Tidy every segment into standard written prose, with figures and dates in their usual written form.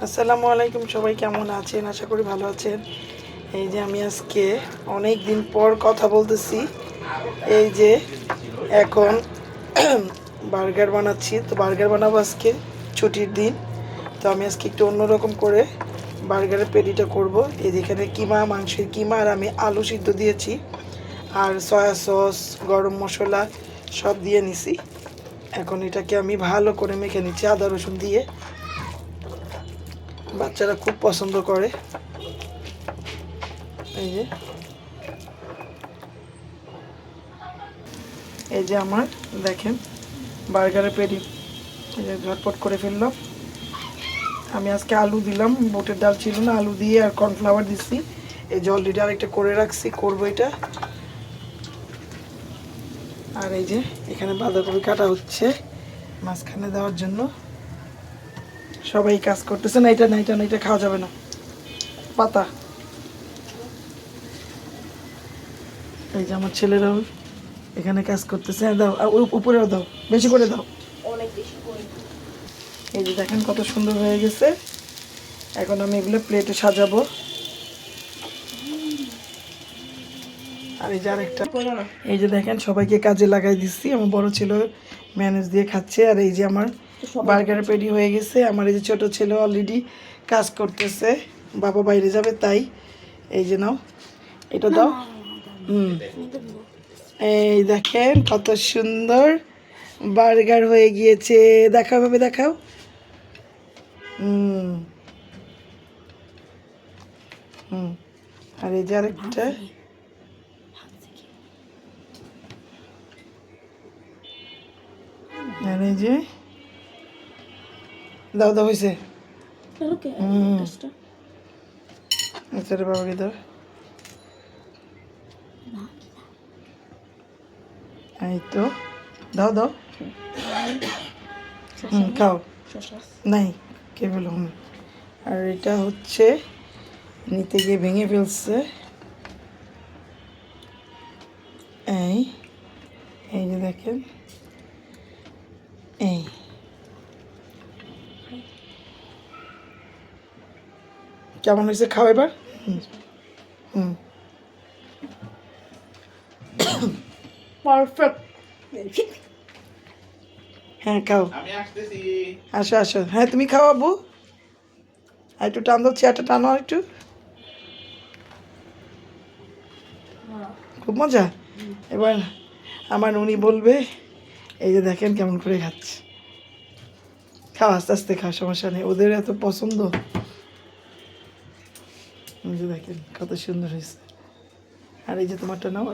আসসালামু আলাইকুম, সবাই কেমন আছেন? আশা করি ভালো আছেন। এই যে আমি আজকে অনেক দিন পর কথা বলতেছি। এই যে এখন বার্গার বানাচ্ছি, তো বার্গার বানাবো আজকে, ছুটির দিন। তো আমি আজকে একটু অন্যরকম করে বার্গারের পেটিটা করব। এই যেখানে কিমা, মাংসের কিমা, আর আমি আলু সিদ্ধ দিয়েছি, আর সয়া সস, গরম মশলা সব দিয়ে নিছি। এখন এটাকে আমি ভালো করে মেখে নিচ্ছি আদা রসুন দিয়ে। বাচ্চারা খুব পছন্দ করে। এই যে আমার দেখেন বার্গারের পেটি, এই যে ঝটপট করে ফেললাম। আমি আজকে আলু দিলাম, বুটের ডাল ছিল না, আলু দিয়ে আর কর্নফ্লাওয়ার দিচ্ছি। এই যে অলরেডি আরেকটা করে রাখছি, করবো এটা। আর এই যে এখানে বাঁধাকপি কাটা হচ্ছে মাঝখানে দেওয়ার জন্য। সবাই কাজ করতেছে। না এটা না, এটা না, এটা খাওয়া যাবে না, পাতা। এই যে আমার ছেলেরাও এখানে কাজ করতেছে। দাও, আর উপরেও দাও, বেশি করে দাও। এই যে দেখেন কত সুন্দর হয়ে গেছে। এখন আমি এগুলো প্লেটে সাজাবো। আর এই যে আরেকটা, এই যে দেখেন সবাইকে কাজে লাগাই দিচ্ছি। আমার বড় ছেলে ম্যানেজ দিয়ে খাচ্ছে। আর এই যে আমার বার্গার পেটি হয়ে গেছে। আমার এই যে ছোট ছেলে অলরেডি কাজ করতেছে, বাবা বাইরে যাবে তাই। এই যে নাও, এটা দাও। এই দেখেন কত সুন্দর বার্গার হয়ে গিয়েছে। দেখাও ভাবে, দেখাও। আর এই যে আরেকটা, আর এই যে দাও দাও, হয়েছে। আচ্ছা রে বাবাকে দাও। এই তো, দাও দাও। খাও। নাই, কে বলো? আর এটা হচ্ছে নিতে গিয়ে ভেঙে ফেলছে। এই এই যে দেখেন, এই কেমন হয়েছে? খাও এবার। পারফেক্ট। হ্যাঁ খাও, আসো আসো। হ্যাঁ তুমি খাও আব্বু। আর একটু টান দাও, চেয়ারটা টানো আর একটু। খুব মজা। এবার আমার উনি বলবে। এই যে দেখেন কেমন করে খাচ্ছে। খাও, আস্তে আস্তে খাও, সমস্যা নেই, ওদের এত পছন্দ। এই যে দেখেন কত সুন্দর হয়েছে। আর এই যে তোমারটা নাও।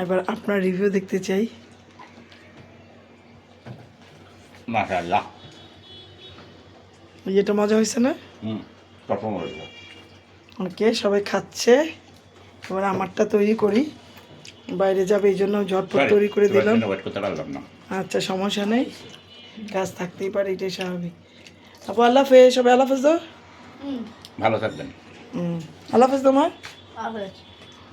এবার আপনার রিভিউ দেখতে চাই। মাশাআল্লাহ, এটা মজা হয়েছে না? ওকে, সবাই খাচ্ছে। এবার আমারটা তৈরি করি, বাইরে যাবে এই জন্য ঝটপট তৈরি করে দিলাম। আচ্ছা সমস্যা নেই, কাজ থাকতেই পারে, এটাই স্বাভাবিক। আপু আল্লাহ হাফেজ, সবাই আল্লাহ হাফেজ দাও। ভালো থাকবেন। আল্লাহ হাফেজ তোমার।